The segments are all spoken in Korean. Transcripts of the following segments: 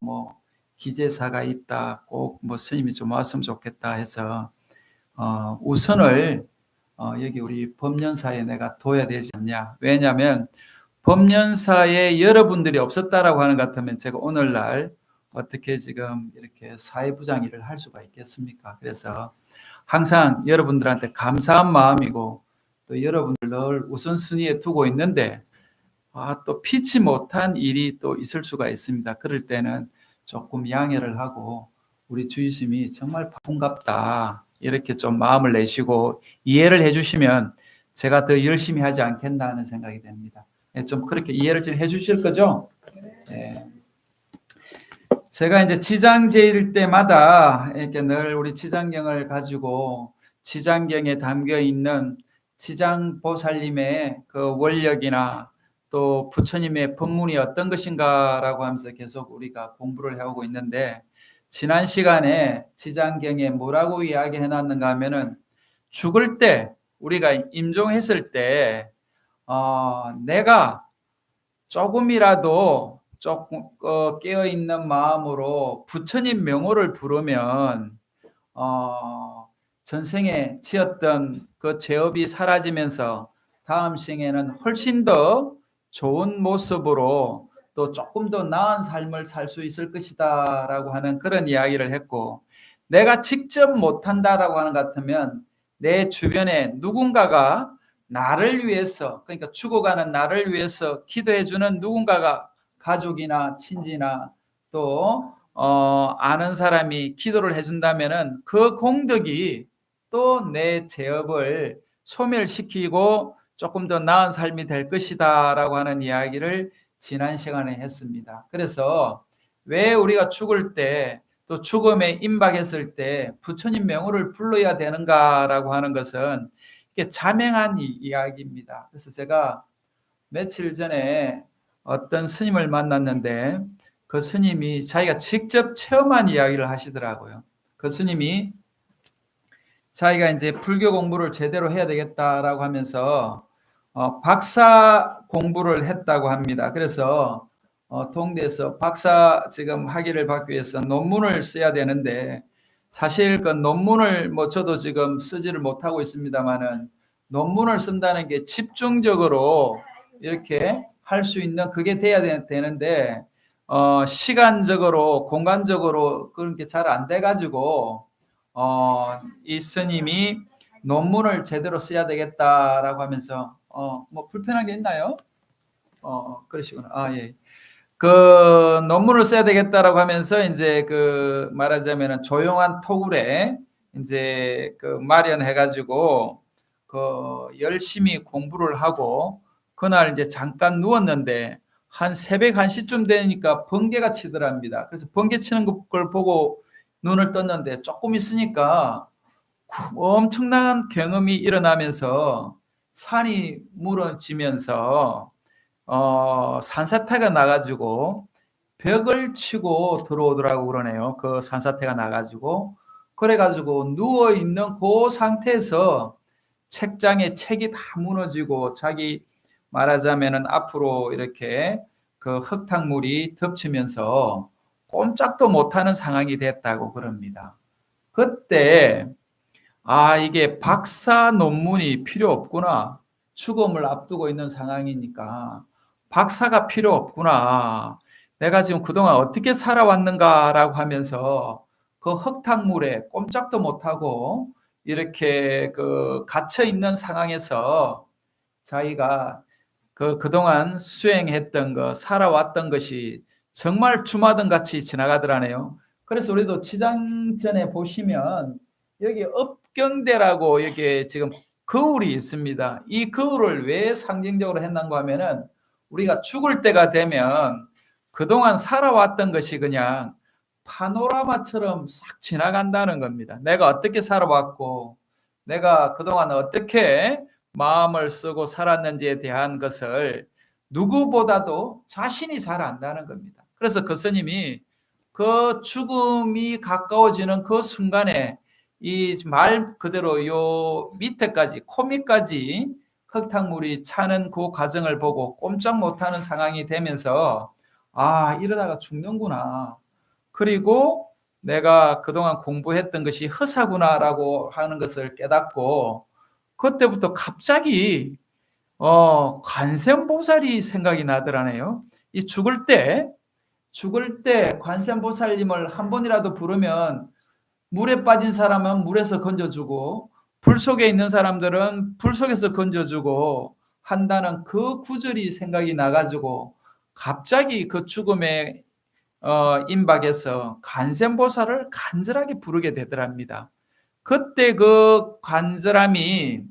뭐 기제사가 있다, 꼭 뭐 스님이 좀 왔으면 좋겠다 해서 우선을 여기 우리 법련사에 내가 둬야 되지 않냐. 왜냐하면 법련사에 여러분들이 없었다라고 하는 것 같으면 제가 오늘날 어떻게 지금 이렇게 사회부장 일을 할 수가 있겠습니까? 그래서 항상 여러분들한테 감사한 마음이고 또 여러분들 늘 우선순위에 두고 있는데 또 피치 못한 일이 또 있을 수가 있습니다. 그럴 때는 조금 양해를 하고 우리 주의심이 정말 바쁜갑다 이렇게 좀 마음을 내시고 이해를 해주시면 제가 더 열심히 하지 않겠나 하는 생각이 됩니다. 좀 그렇게 이해를 좀 해주실 거죠? 네. 제가 이제 지장제일 때마다 이렇게 늘 우리 지장경을 가지고 지장경에 담겨 있는 지장보살님의 그 원력이나 또 부처님의 법문이 어떤 것인가라고 하면서 계속 우리가 공부를 해오고 있는데 지난 시간에 지장경에 뭐라고 이야기해 놨는가 하면은 죽을 때 우리가 임종했을 때 내가 조금이라도 조금 깨어있는 마음으로 부처님 명호를 부르면 전생에 지었던 그 죄업이 사라지면서 다음 생에는 훨씬 더 좋은 모습으로 또 조금 더 나은 삶을 살 수 있을 것이다 라고 하는 그런 이야기를 했고, 내가 직접 못한다라고 하는 것 같으면 내 주변에 누군가가 나를 위해서, 그러니까 죽어가는 나를 위해서 기도해주는 누군가가 가족이나 친지나 또 아는 사람이 기도를 해준다면은 그 공덕이 또 내 죄업을 소멸시키고 조금 더 나은 삶이 될 것이다 라고 하는 이야기를 지난 시간에 했습니다. 그래서 왜 우리가 죽을 때 또 죽음에 임박했을 때 부처님 명호를 불러야 되는가라고 하는 것은 이게 자명한 이야기입니다. 그래서 제가 며칠 전에 어떤 스님을 만났는데 그 스님이 자기가 직접 체험한 이야기를 하시더라고요. 그 스님이 자기가 이제 불교 공부를 제대로 해야 되겠다라고 하면서 박사 공부를 했다고 합니다. 그래서 동대에서 박사 지금 학위를 받기 위해서 논문을 써야 되는데 사실 그 논문을 뭐 저도 지금 쓰지를 못하고 있습니다만은 논문을 쓴다는 게 집중적으로 이렇게 할 수 있는 그게 돼야 되는데 시간적으로 공간적으로 그런 게 잘 안 돼가지고 이 스님이 논문을 제대로 써야 되겠다라고 하면서 뭐 불편한 게 있나요? 그러시구나. 예. 그 논문을 써야 되겠다라고 하면서 이제 그 말하자면은 조용한 토굴에 이제 그 마련해가지고 그 열심히 공부를 하고 그날 이제 잠깐 누웠는데 한 새벽 1시쯤 되니까 번개가 치더랍니다. 그래서 번개 치는 걸 보고 눈을 떴는데 조금 있으니까 엄청난 경험이 일어나면서 산이 무너지면서 산사태가 나가지고 벽을 치고 들어오더라고 그러네요. 그 산사태가 나가지고 그래가지고 누워 있는 그 상태에서 책장에 책이 다 무너지고 자기 말하자면은 앞으로 이렇게 그 흙탕물이 덮치면서 꼼짝도 못하는 상황이 됐다고 그럽니다. 그때 이게 박사 논문이 필요 없구나. 죽음을 앞두고 있는 상황이니까 박사가 필요 없구나. 내가 지금 그동안 어떻게 살아왔는가라고 하면서 그 흙탕물에 꼼짝도 못하고 이렇게 그 갇혀 있는 상황에서 자기가 그동안 수행했던 거, 살아왔던 것이 정말 주마등 같이 지나가더라네요. 그래서 우리도 치장전에 보시면 여기 업경대라고 여기 지금 거울이 있습니다. 이 거울을 왜 상징적으로 했는가 하면은 우리가 죽을 때가 되면 그동안 살아왔던 것이 그냥 파노라마처럼 싹 지나간다는 겁니다. 내가 어떻게 살아왔고 내가 그동안 어떻게 마음을 쓰고 살았는지에 대한 것을 누구보다도 자신이 잘 안다는 겁니다. 그래서 그 스님이 그 죽음이 가까워지는 그 순간에 이 말 그대로 요 밑에까지 코밑까지 흙탕물이 차는 그 과정을 보고 꼼짝 못하는 상황이 되면서 이러다가 죽는구나. 그리고 내가 그동안 공부했던 것이 허사구나라고 하는 것을 깨닫고 그때부터 갑자기 관세음보살이 생각이 나더라네요. 이 죽을 때 관세음보살님을 한 번이라도 부르면 물에 빠진 사람은 물에서 건져주고 불 속에 있는 사람들은 불 속에서 건져주고 한다는 그 구절이 생각이 나가지고 갑자기 그 죽음에 임박해서 관세음보살을 간절하게 부르게 되더랍니다. 그때 그 간절함이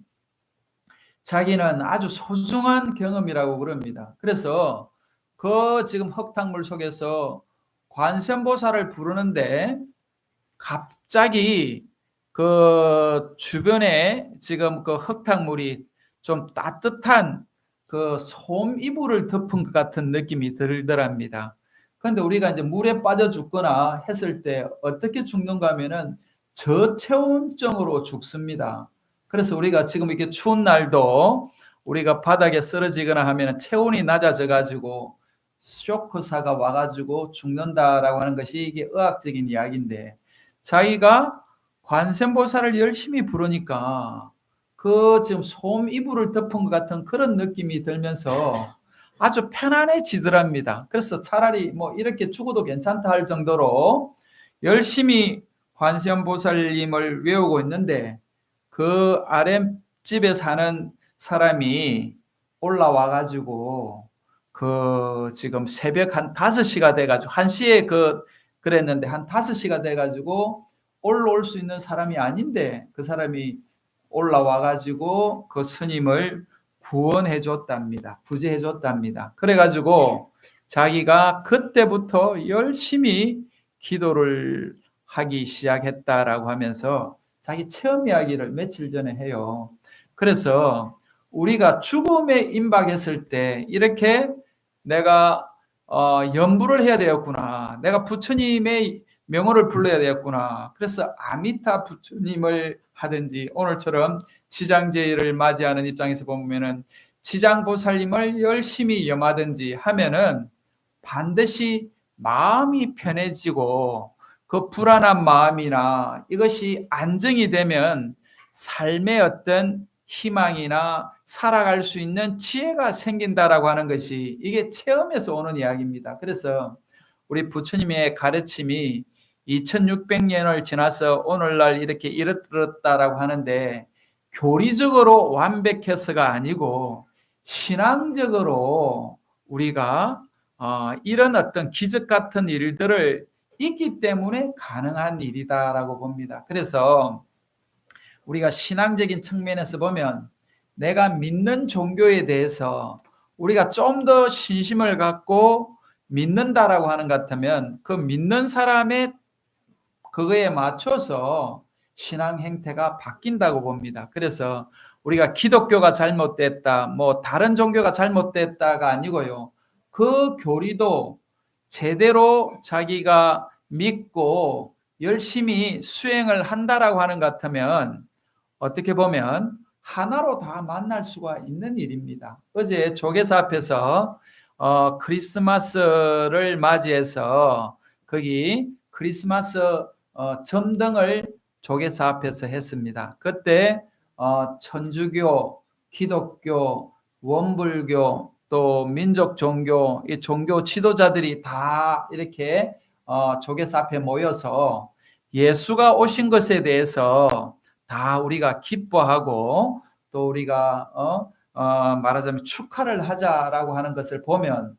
자기는 아주 소중한 경험이라고 그럽니다. 그래서 그 지금 흙탕물 속에서 관세음보살을 부르는데 갑자기 그 주변에 지금 그 흙탕물이 좀 따뜻한 그 솜 이불을 덮은 것 같은 느낌이 들더랍니다. 그런데 우리가 이제 물에 빠져 죽거나 했을 때 어떻게 죽는가 하면은 저체온증으로 죽습니다. 그래서 우리가 지금 이렇게 추운 날도 우리가 바닥에 쓰러지거나 하면 체온이 낮아져 가지고 쇼크사가 와가지고 죽는다라고 하는 것이 이게 의학적인 이야기인데 자기가 관세음보살을 열심히 부르니까 그 지금 솜 이불을 덮은 것 같은 그런 느낌이 들면서 아주 편안해지더랍니다. 그래서 차라리 뭐 이렇게 죽어도 괜찮다 할 정도로 열심히 관세음보살님을 외우고 있는데 그 아랫집에 사는 사람이 올라와 가지고 그 지금 새벽 한 5시가 돼 가지고 1시에 그랬는데 한 5시가 돼 가지고 올라올 수 있는 사람이 아닌데 그 사람이 올라와 가지고 그 스님을 구원해 줬답니다. 구제해 줬답니다. 그래 가지고 자기가 그때부터 열심히 기도를 하기 시작했다라고 하면서 자기 체험 이야기를 며칠 전에 해요. 그래서 우리가 죽음에 임박했을 때 이렇게 내가 연부를 해야 되었구나. 내가 부처님의 명호를 불러야 되었구나. 그래서 아미타 부처님을 하든지 오늘처럼 지장제의를 맞이하는 입장에서 보면은 지장보살님을 열심히 염하든지 하면은 반드시 마음이 편해지고 그 불안한 마음이나 이것이 안정이 되면 삶의 어떤 희망이나 살아갈 수 있는 지혜가 생긴다라고 하는 것이 이게 체험에서 오는 이야기입니다. 그래서 우리 부처님의 가르침이 2600년을 지나서 오늘날 이렇게 이르렀다라고 하는데 교리적으로 완벽해서가 아니고 신앙적으로 우리가 이런 어떤 기적 같은 일들을 있기 때문에 가능한 일이다라고 봅니다. 그래서 우리가 신앙적인 측면에서 보면 내가 믿는 종교에 대해서 우리가 좀 더 신심을 갖고 믿는다라고 하는 것 같으면 그 믿는 사람의 그거에 맞춰서 신앙 행태가 바뀐다고 봅니다. 그래서 우리가 기독교가 잘못됐다, 뭐 다른 종교가 잘못됐다가 아니고요. 그 교리도 제대로 자기가 믿고 열심히 수행을 한다라고 하는 것 같으면 어떻게 보면 하나로 다 만날 수가 있는 일입니다. 어제 조계사 앞에서 크리스마스를 맞이해서 거기 크리스마스 점등을 조계사 앞에서 했습니다. 그때 천주교, 기독교, 원불교, 또 민족 종교, 이 종교 지도자들이 다 이렇게 조계사 앞에 모여서 예수가 오신 것에 대해서 다 우리가 기뻐하고 또 우리가 말하자면 축하를 하자라고 하는 것을 보면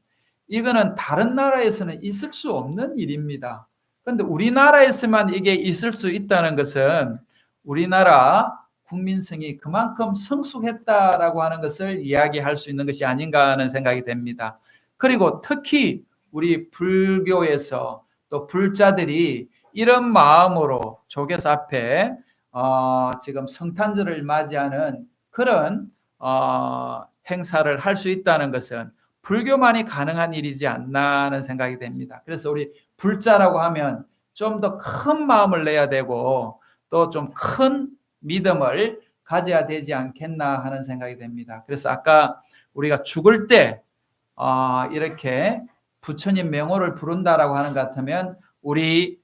이거는 다른 나라에서는 있을 수 없는 일입니다. 그런데 우리나라에서만 이게 있을 수 있다는 것은 우리나라 국민성이 그만큼 성숙했다라고 하는 것을 이야기할 수 있는 것이 아닌가 하는 생각이 됩니다. 그리고 특히 우리 불교에서 또 불자들이 이런 마음으로 조계사 앞에 지금 성탄절을 맞이하는 그런 행사를 할 수 있다는 것은 불교만이 가능한 일이지 않나 하는 생각이 됩니다. 그래서 우리 불자라고 하면 좀 더 큰 마음을 내야 되고 또 좀 큰 믿음을 가져야 되지 않겠나 하는 생각이 됩니다. 그래서 아까 우리가 죽을 때 이렇게 부처님 명호를 부른다라고 하는 것 같으면 우리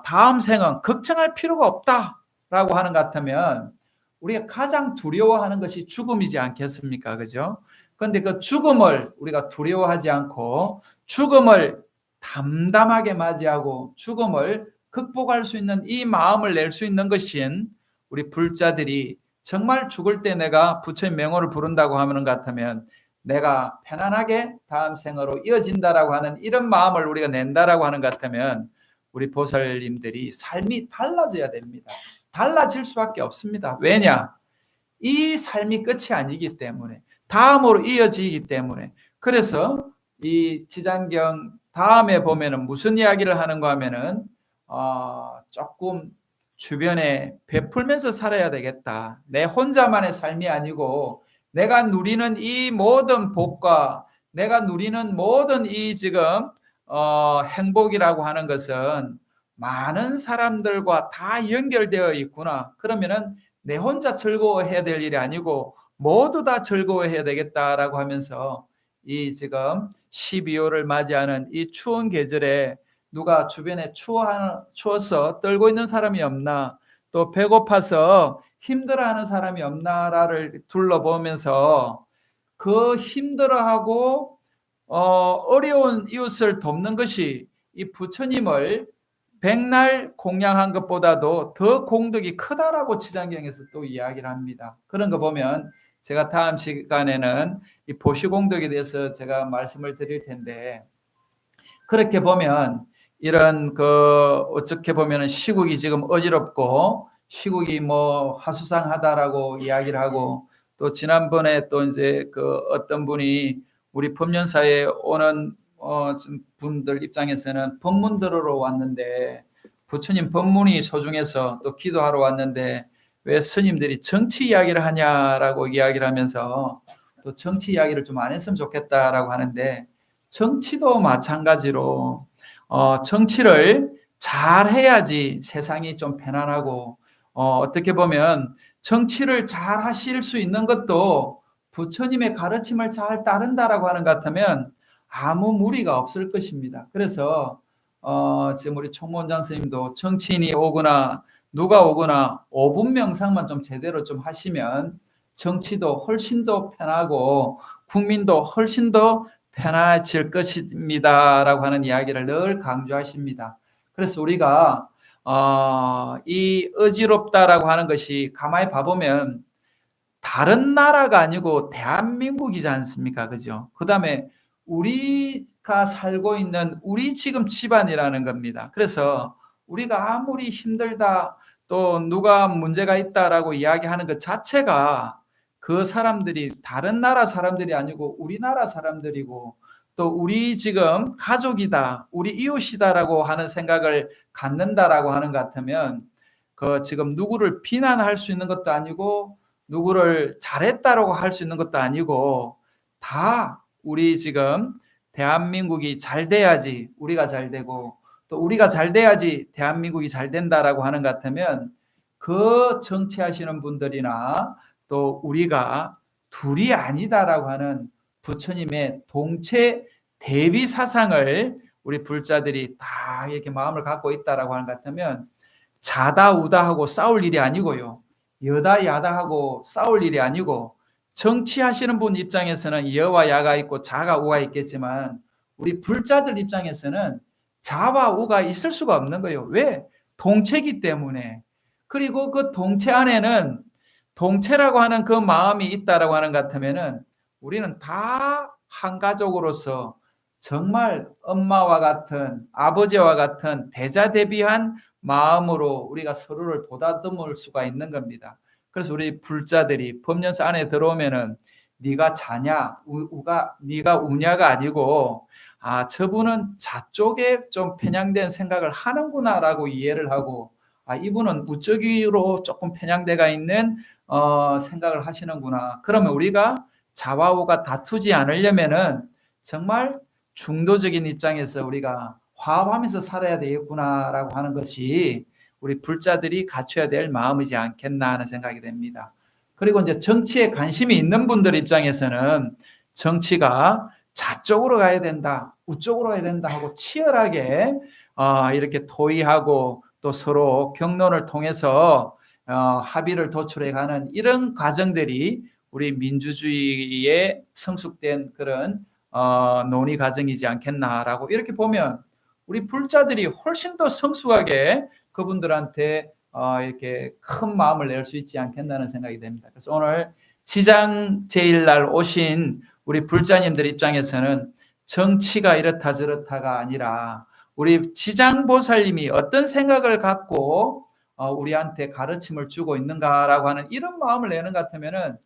다음 생은 걱정할 필요가 없다라고 하는 것 같으면 우리가 가장 두려워하는 것이 죽음이지 않겠습니까? 그죠? 그런데 그 죽음을 우리가 두려워하지 않고 죽음을 담담하게 맞이하고 죽음을 극복할 수 있는 이 마음을 낼 수 있는 것인 우리 불자들이 정말 죽을 때 내가 부처의 명호를 부른다고 하는 것 같으면 내가 편안하게 다음 생으로 이어진다라고 하는 이런 마음을 우리가 낸다라고 하는 것 같으면 우리 보살님들이 삶이 달라져야 됩니다. 달라질 수밖에 없습니다. 왜냐? 이 삶이 끝이 아니기 때문에 다음으로 이어지기 때문에. 그래서 이 지장경 다음에 보면은 무슨 이야기를 하는가 하면은 조금 주변에 베풀면서 살아야 되겠다. 내 혼자만의 삶이 아니고 내가 누리는 이 모든 복과 내가 누리는 모든 이 지금 행복이라고 하는 것은 많은 사람들과 다 연결되어 있구나. 그러면은 내 혼자 즐거워해야 될 일이 아니고 모두 다 즐거워해야 되겠다라고 하면서 이 지금 12월을 맞이하는 이 추운 계절에 누가 주변에 추워서 떨고 있는 사람이 없나, 또 배고파서 힘들어하는 사람이 없나를 둘러보면서 그 힘들어하고 어려운 이웃을 돕는 것이 이 부처님을 백날 공양한 것보다도 더 공덕이 크다라고 지장경에서 또 이야기를 합니다. 그런 거 보면 제가 다음 시간에는 이 보시공덕에 대해서 제가 말씀을 드릴 텐데, 그렇게 보면 이런 어떻게 보면 시국이 지금 어지럽고 시국이 뭐 하수상하다라고 이야기를 하고, 또 지난번에 또 이제 어떤 분이 우리 법륜사에 오는 분들 입장에서는 법문 들으러 왔는데 부처님 법문이 소중해서 또 기도하러 왔는데 왜 스님들이 정치 이야기를 하냐라고 이야기를 하면서 또 정치 이야기를 좀 안 했으면 좋겠다라고 하는데, 정치도 마찬가지로 정치를 잘 해야지 세상이 좀 편안하고, 어떻게 보면 정치를 잘 하실 수 있는 것도 부처님의 가르침을 잘 따른다라고 하는 것 같으면 아무 무리가 없을 것입니다. 그래서 지금 우리 총무원장 선생님도 정치인이 오거나 누가 오거나 5분 명상만 좀 제대로 좀 하시면 정치도 훨씬 더 편하고 국민도 훨씬 더 편해질 것입니다라고 하는 이야기를 늘 강조하십니다. 그래서 우리가 이 어지럽다라고 하는 것이 가만히 봐보면 다른 나라가 아니고 대한민국이지 않습니까? 그죠? 그 다음에 우리가 살고 있는 우리 지금 집안이라는 겁니다. 그래서 우리가 아무리 힘들다, 또 누가 문제가 있다라고 이야기하는 것 자체가 그 사람들이 다른 나라 사람들이 아니고 우리나라 사람들이고 또 우리 지금 가족이다, 우리 이웃이다라고 하는 생각을 갖는다라고 하는 것 같으면 지금 누구를 비난할 수 있는 것도 아니고 누구를 잘했다라고 할 수 있는 것도 아니고 다 우리 지금 대한민국이 잘 돼야지 우리가 잘 되고 또 우리가 잘 돼야지 대한민국이 잘 된다라고 하는 것 같으면 그 정치하시는 분들이나 또 우리가 둘이 아니다라고 하는 부처님의 동체 대비 사상을 우리 불자들이 다 이렇게 마음을 갖고 있다라고 하는 것 같으면 자다 우다하고 싸울 일이 아니고요, 여다 야다하고 싸울 일이 아니고, 정치하시는 분 입장에서는 여와 야가 있고 자가 우가 있겠지만 우리 불자들 입장에서는 자와 우가 있을 수가 없는 거예요. 왜? 동체이기 때문에. 그리고 그 동체 안에는 동체라고 하는 그 마음이 있다라고 하는 것 같으면은 우리는 다 한 가족으로서 정말 엄마와 같은 아버지와 같은 대자대비한 마음으로 우리가 서로를 보다듬을 수가 있는 겁니다. 그래서 우리 불자들이 법륜사 안에 들어오면은 네가 자냐 우가 네가 우냐가 아니고 저분은 자 쪽에 좀 편향된 생각을 하는구나라고 이해를 하고 이분은 우쪽으로 조금 편향돼가 있는 생각을 하시는구나. 그러면 우리가 자와 우가 다투지 않으려면은 정말 중도적인 입장에서 우리가 화합하면서 살아야 되겠구나라고 하는 것이 우리 불자들이 갖춰야 될 마음이지 않겠나 하는 생각이 됩니다. 그리고 이제 정치에 관심이 있는 분들 입장에서는 정치가 좌쪽으로 가야 된다, 우쪽으로 가야 된다 하고 치열하게 이렇게 토의하고 또 서로 격론을 통해서 합의를 도출해가는 이런 과정들이 우리 민주주의에 성숙된 그런 논의 과정이지 않겠나라고 이렇게 보면 우리 불자들이 훨씬 더 성숙하게 그분들한테 이렇게 큰 마음을 낼 수 있지 않겠나는 생각이 됩니다. 그래서 오늘 지장 제일날 오신 우리 불자님들 입장에서는 정치가 이렇다 저렇다가 아니라 우리 지장보살님이 어떤 생각을 갖고 우리한테 가르침을 주고 있는가라고 하는 이런 마음을 내는 것 같으면은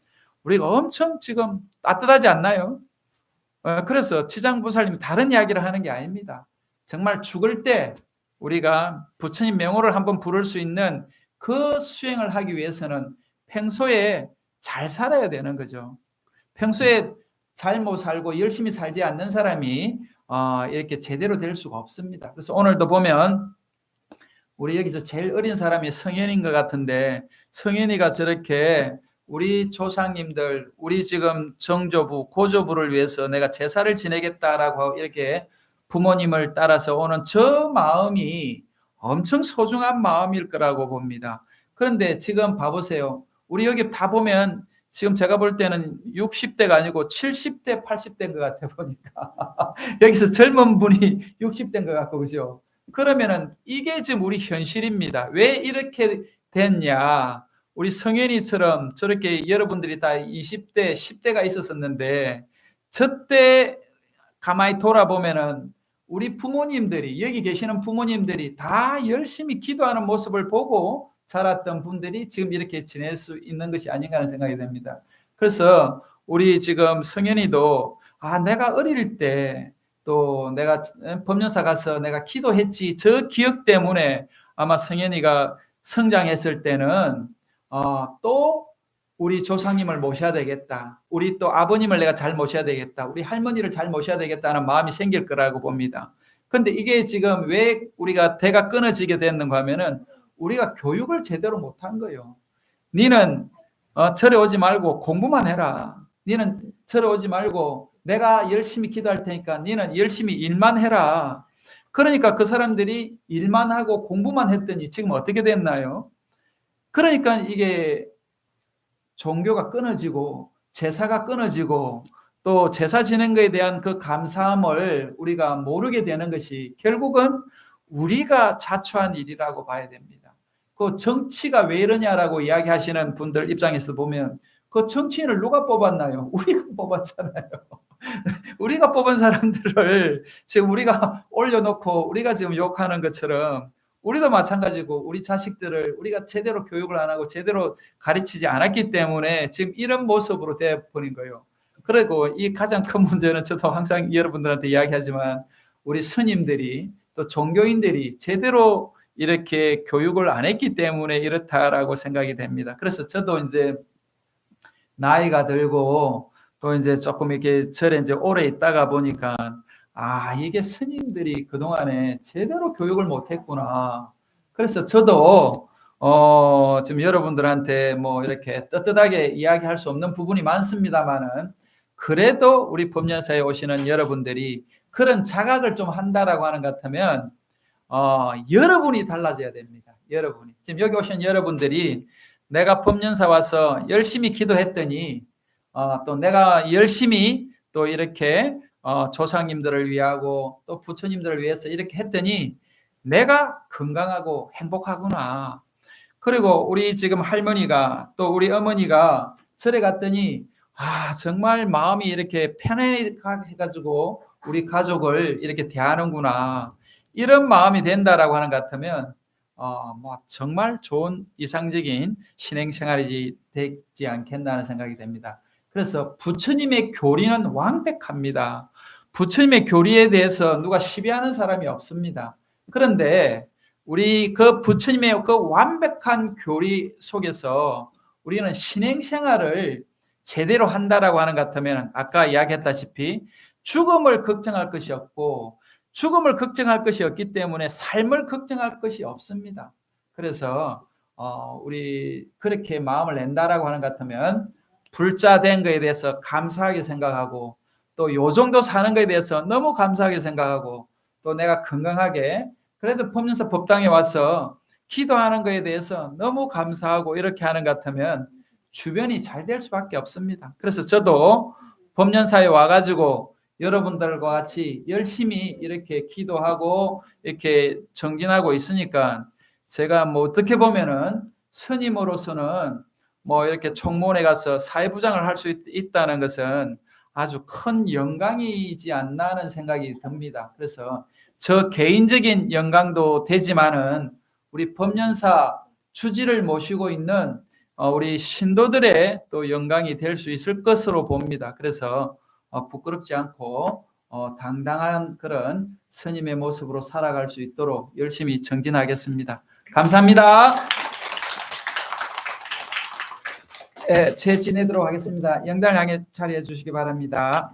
우리가 엄청 지금 따뜻하지 않나요? 그래서 지장보살님이 다른 이야기를 하는 게 아닙니다. 정말 죽을 때 우리가 부처님 명호를 한번 부를 수 있는 그 수행을 하기 위해서는 평소에 잘 살아야 되는 거죠. 평소에 잘못 살고 열심히 살지 않는 사람이 이렇게 제대로 될 수가 없습니다. 그래서 오늘도 보면 우리 여기서 제일 어린 사람이 성현인 것 같은데 성현이가 저렇게 우리 조상님들, 우리 지금 정조부, 고조부를 위해서 내가 제사를 지내겠다라고 이렇게 부모님을 따라서 오는 저 마음이 엄청 소중한 마음일 거라고 봅니다. 그런데 지금 봐보세요. 우리 여기 다 보면 지금 제가 볼 때는 60대가 아니고 70대, 80대인 것 같아 보니까 여기서 젊은 분이 60대인 것 같고 그죠? 그러면은 이게 지금 우리 현실입니다. 왜 이렇게 됐냐? 우리 성현이처럼 저렇게 여러분들이 다 20대, 10대가 있었었는데 저때 가만히 돌아보면은 우리 부모님들이 여기 계시는 부모님들이 다 열심히 기도하는 모습을 보고 자랐던 분들이 지금 이렇게 지낼 수 있는 것이 아닌가 하는 생각이 듭니다. 그래서 우리 지금 성현이도 내가 어릴 때 또 내가 법륜사 가서 내가 기도했지 저 기억 때문에 아마 성현이가 성장했을 때는 또 우리 조상님을 모셔야 되겠다. 우리 또 아버님을 내가 잘 모셔야 되겠다. 우리 할머니를 잘 모셔야 되겠다는 마음이 생길 거라고 봅니다. 근데 이게 지금 왜 우리가 대가 끊어지게 됐는가 하면은 우리가 교육을 제대로 못한 거예요. 니는 절에 오지 말고 공부만 해라. 니는 절에 오지 말고 내가 열심히 기도할 테니까 니는 열심히 일만 해라. 그러니까 그 사람들이 일만 하고 공부만 했더니 지금 어떻게 됐나요? 그러니까 이게 종교가 끊어지고 제사가 끊어지고 또 제사 지낸 것에 대한 그 감사함을 우리가 모르게 되는 것이 결국은 우리가 자초한 일이라고 봐야 됩니다. 그 정치가 왜 이러냐라고 이야기하시는 분들 입장에서 보면 그 정치인을 누가 뽑았나요? 우리가 뽑았잖아요. 우리가 뽑은 사람들을 지금 우리가 올려놓고 우리가 지금 욕하는 것처럼 우리도 마찬가지고 우리 자식들을 우리가 제대로 교육을 안 하고 제대로 가르치지 않았기 때문에 지금 이런 모습으로 되어버린 거예요. 그리고 이 가장 큰 문제는 저도 항상 여러분들한테 이야기하지만 우리 스님들이 또 종교인들이 제대로 이렇게 교육을 안 했기 때문에 이렇다라고 생각이 됩니다. 그래서 저도 이제 나이가 들고 또 이제 조금 이렇게 절에 이제 오래 있다가 보니까 이게 스님들이 그동안에 제대로 교육을 못했구나. 그래서 저도 지금 여러분들한테 뭐 이렇게 떳떳하게 이야기할 수 없는 부분이 많습니다만은 그래도 우리 법륜사에 오시는 여러분들이 그런 자각을 좀 한다라고 하는 것 같으면 여러분이 달라져야 됩니다. 여러분이 지금 여기 오신 여러분들이 내가 법륜사 와서 열심히 기도했더니 또 내가 열심히 또 이렇게 조상님들을 위하고 또 부처님들을 위해서 이렇게 했더니 내가 건강하고 행복하구나. 그리고 우리 지금 할머니가 또 우리 어머니가 절에 갔더니 정말 마음이 이렇게 편안해가지고 우리 가족을 이렇게 대하는구나. 이런 마음이 된다라고 하는 것 같으면 뭐 정말 좋은 이상적인 신행생활이 되지 않겠나는 생각이 됩니다. 그래서 부처님의 교리는 완벽합니다. 부처님의 교리에 대해서 누가 시비하는 사람이 없습니다. 그런데 우리 그 부처님의 그 완벽한 교리 속에서 우리는 신행생활을 제대로 한다라고 하는 것 같으면 아까 이야기했다시피 죽음을 걱정할 것이 없고 죽음을 걱정할 것이 없기 때문에 삶을 걱정할 것이 없습니다. 그래서 우리 그렇게 마음을 낸다라고 하는 것 같으면 불자된 것에 대해서 감사하게 생각하고 또 요 정도 사는 것에 대해서 너무 감사하게 생각하고 또 내가 건강하게 그래도 법륜사 법당에 와서 기도하는 것에 대해서 너무 감사하고 이렇게 하는 것 같으면 주변이 잘 될 수밖에 없습니다. 그래서 저도 법륜사에 와가지고 여러분들과 같이 열심히 이렇게 기도하고 이렇게 정진하고 있으니까 제가 뭐 어떻게 보면은 스님으로서는 뭐 이렇게 총무원에 가서 사회부장을 할 수 있다는 것은 아주 큰 영광이지 않나 하는 생각이 듭니다. 그래서 저 개인적인 영광도 되지만은 우리 법륜사 주지를 모시고 있는 우리 신도들의 또 영광이 될 수 있을 것으로 봅니다. 그래서 부끄럽지 않고 당당한 그런 스님의 모습으로 살아갈 수 있도록 열심히 정진하겠습니다. 감사합니다. 제 지내도록 하겠습니다. 영달 향해 자리해 주시기 바랍니다.